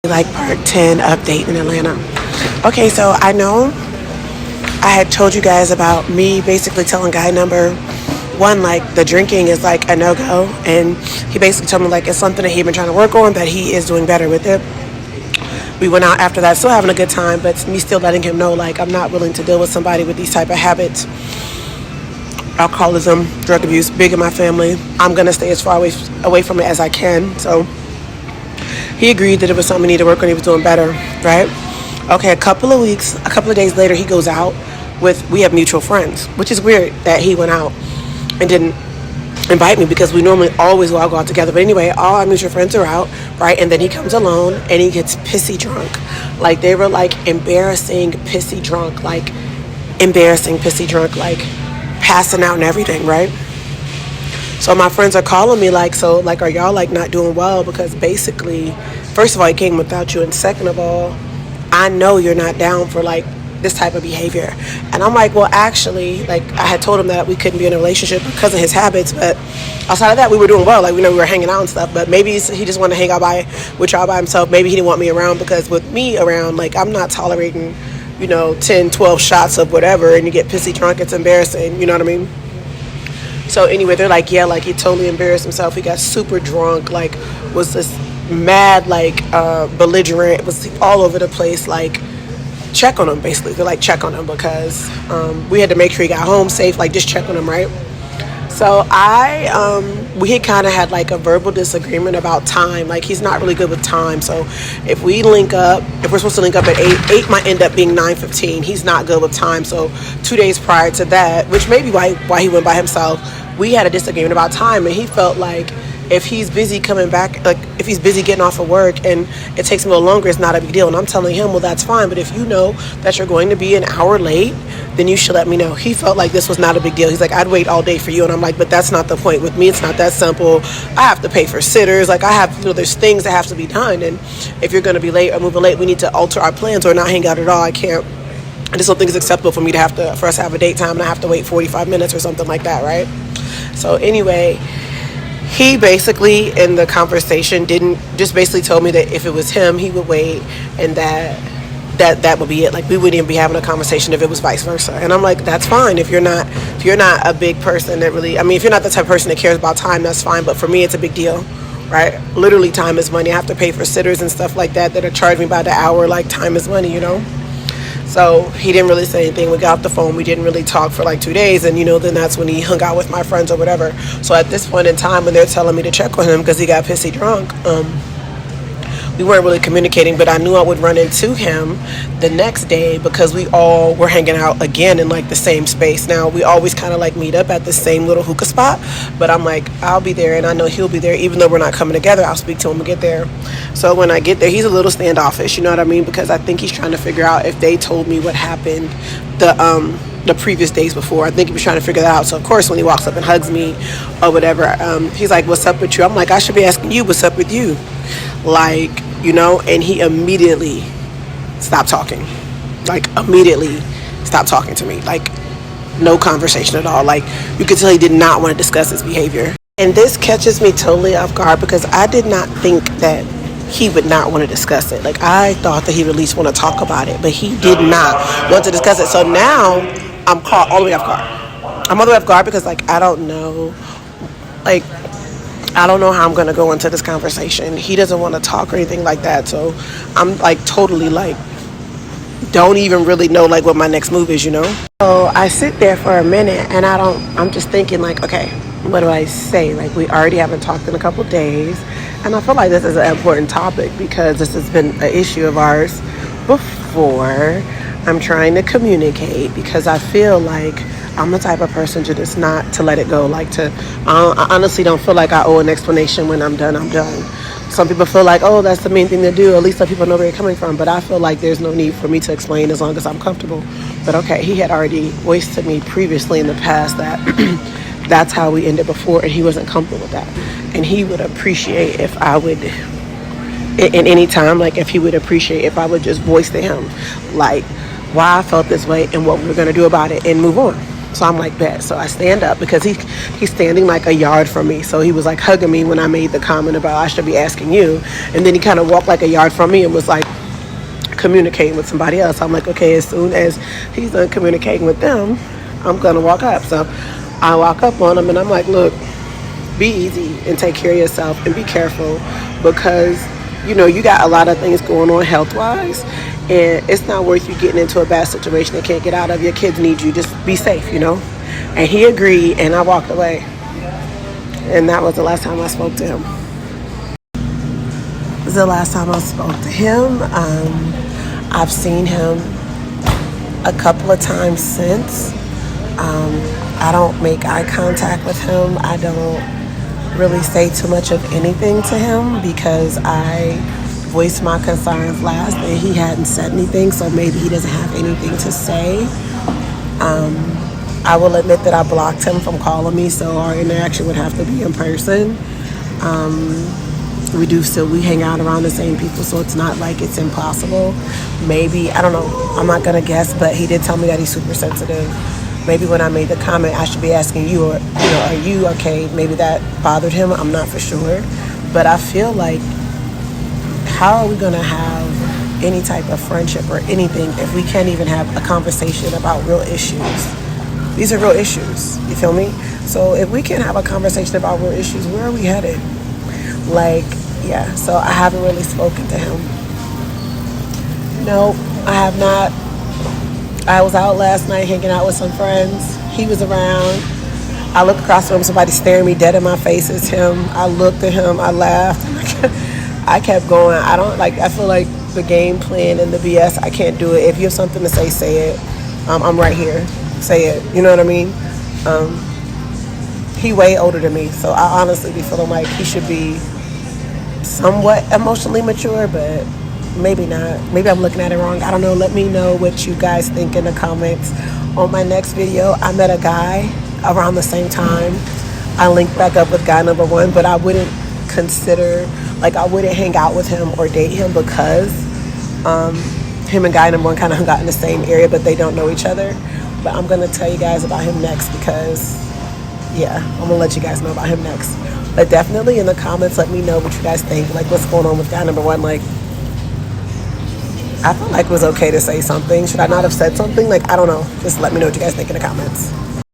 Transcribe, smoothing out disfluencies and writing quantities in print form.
Like part 10 update in Atlanta. Okay, so I know I had told you guys about me basically telling guy number one, like, the drinking is like a no-go, and he basically told me like it's something that he'd been trying to work on, that he is doing better with it. We went out after that, still having a good time, but me still letting him know like I'm not willing to deal with somebody with these type of habits. Alcoholism, drug abuse, big in my family. I'm gonna stay as far away from it as I can. So he agreed that it was something we needed to work on. He was doing better, right? Okay, a couple of days later, he goes out we have mutual friends, which is weird that he went out and didn't invite me, because we normally always all go out together. But anyway, all our mutual friends are out, right? And then he comes alone and he gets pissy drunk. Like, they were like embarrassing pissy drunk, like passing out and everything, right? So my friends are calling me like, so like, are y'all like not doing well? Because basically, first of all, he came without you, and second of all, I know you're not down for like this type of behavior. And I'm like, well, actually, like, I had told him that we couldn't be in a relationship because of his habits, but outside of that, we were doing well. Like, we were hanging out and stuff, but maybe he just wanted to hang out with y'all by himself. Maybe he didn't want me around, because with me around, like, I'm not tolerating 10, 12 shots of whatever, and you get pissy drunk. It's embarrassing, you know what I mean? So anyway, they're like, yeah, like, he totally embarrassed himself. He got super drunk, like, was this mad, like, belligerent, was all over the place, like, check on him, basically. They're like, check on him, because we had to make sure he got home safe, like, just check on him, right? So we had kind of had like a verbal disagreement about time. Like, he's not really good with time. So if we're supposed to link up at 8 might end up being 9:15. He's not good with time. So 2 days prior to that, which may be why he went by himself, we had a disagreement about time, and he felt like if he's busy coming back, like if he's busy getting off of work and it takes him a little longer, it's not a big deal. And I'm telling him, well, that's fine, but if you know that you're going to be an hour late, then you should let me know. He felt like this was not a big deal. He's like, I'd wait all day for you. And I'm like, but that's not the point. With me, it's not that simple. I have to pay for sitters. Like, I have, there's things that have to be done. And if you're going to be late or moving late, we need to alter our plans or not hang out at all. I just don't think it's acceptable for us to have a date time and I have to wait 45 minutes or something like that, right? So anyway, he basically, in the conversation, just basically told me that if it was him, he would wait, and that would be it. Like, we wouldn't even be having a conversation if it was vice versa. And I'm like, that's fine. If you're not a big person that really, if you're not the type of person that cares about time, that's fine. But for me, it's a big deal, right? Literally, time is money. I have to pay for sitters and stuff like that are charging me by the hour. Like, time is money, So he didn't really say anything. We got off the phone. We didn't really talk for like 2 days. And, then that's when he hung out with my friends or whatever. So at this point in time, when they're telling me to check on him because he got pissy drunk, we weren't really communicating, but I knew I would run into him the next day because we all were hanging out again in like the same space. Now, we always kind of like meet up at the same little hookah spot, but I'm like, I'll be there and I know he'll be there. Even though we're not coming together, I'll speak to him and get there. So when I get there, he's a little standoffish, you know what I mean? Because I think he's trying to figure out if they told me what happened the previous days before. I think he was trying to figure that out. So of course, when he walks up and hugs me or whatever, he's like, what's up with you? I'm like, I should be asking you, what's up with you? Like, and he immediately stopped talking. Like, immediately stopped talking to me. Like, no conversation at all. Like, you could tell he did not want to discuss his behavior. And this catches me totally off guard because I did not think that he would not want to discuss it. Like, I thought that he would at least want to talk about it, but he did not want to discuss it. So now I'm caught all the way off guard. I'm all the way off guard because, like, I don't know how I'm going to go into this conversation. He doesn't want to talk or anything like that. So I'm like totally like, don't even really know like what my next move is, So I sit there for a minute and I'm just thinking like, okay, what do I say? Like, we already haven't talked in a couple days. And I feel like this is an important topic because this has been an issue of ours before. I'm trying to communicate because I feel like I'm the type of person to just not to let it go. Like, I honestly don't feel like I owe an explanation. When I'm done, I'm done. Some people feel like, oh, that's the main thing to do. At least some people know where you're coming from. But I feel like there's no need for me to explain as long as I'm comfortable. But okay, he had already voiced to me previously in the past that that's how we ended before, and he wasn't comfortable with that. And he would appreciate if I would, in any time, like if he would appreciate if I would just voice to him, like, why I felt this way and what we were going to do about it and move on. So I'm like, bet. So I stand up because he's standing like a yard from me. So he was like hugging me when I made the comment about I should be asking you. And then he kind of walked like a yard from me and was like communicating with somebody else. I'm like, okay, as soon as he's done communicating with them, I'm going to walk up. So I walk up on him and I'm like, look, be easy and take care of yourself and be careful because, you know, you got a lot of things going on health-wise and it's not worth you getting into a bad situation that can't get out of. Your kids need you. Just be safe, you know? And he agreed and I walked away. And that was the last time I spoke to him. It was the last time I spoke to him. I've seen him a couple of times since. I don't make eye contact with him. I don't really say too much of anything to him because I voiced my concerns last and he hadn't said anything, so maybe he doesn't have anything to say. I will admit that I blocked him from calling me, so our interaction would have to be in person. We hang out around the same people, so it's not like it's impossible. Maybe, I don't know, I'm not gonna guess, but he did tell me that he's super sensitive. Maybe when I made the comment, I should be asking you, or, you know, are you okay? Maybe that bothered him, I'm not for sure. But I feel like, how are we gonna have any type of friendship or anything if we can't even have a conversation about real issues? These are real issues, you feel me? So if we can't have a conversation about real issues, where are we headed? Like, yeah, so I haven't really spoken to him. No, I have not. I was out last night hanging out with some friends. He was around. I looked across the room, somebody staring me dead in my face. It's him. I looked at him, I laughed. I kept going. I feel like the game plan and the BS, I can't do it. If you have something to say, say it. I'm right here. Say it. You know what I mean? He way older than me, so I honestly be feeling like he should be somewhat emotionally mature, but maybe not. Maybe I'm looking at it wrong. I don't know. Let me know what you guys think in the comments. On my next video, I met a guy around the same time. I linked back up with guy number one, but I wouldn't consider, like, I wouldn't hang out with him or date him because him and guy number one kind of hung out in the same area, but they don't know each other. But I'm going to tell you guys about him next because, yeah, I'm going to let you guys know about him next. But definitely in the comments, let me know what you guys think. Like, what's going on with guy number one? Like, I felt like it was okay to say something. Should I not have said something? Like, I don't know. Just let me know what you guys think in the comments.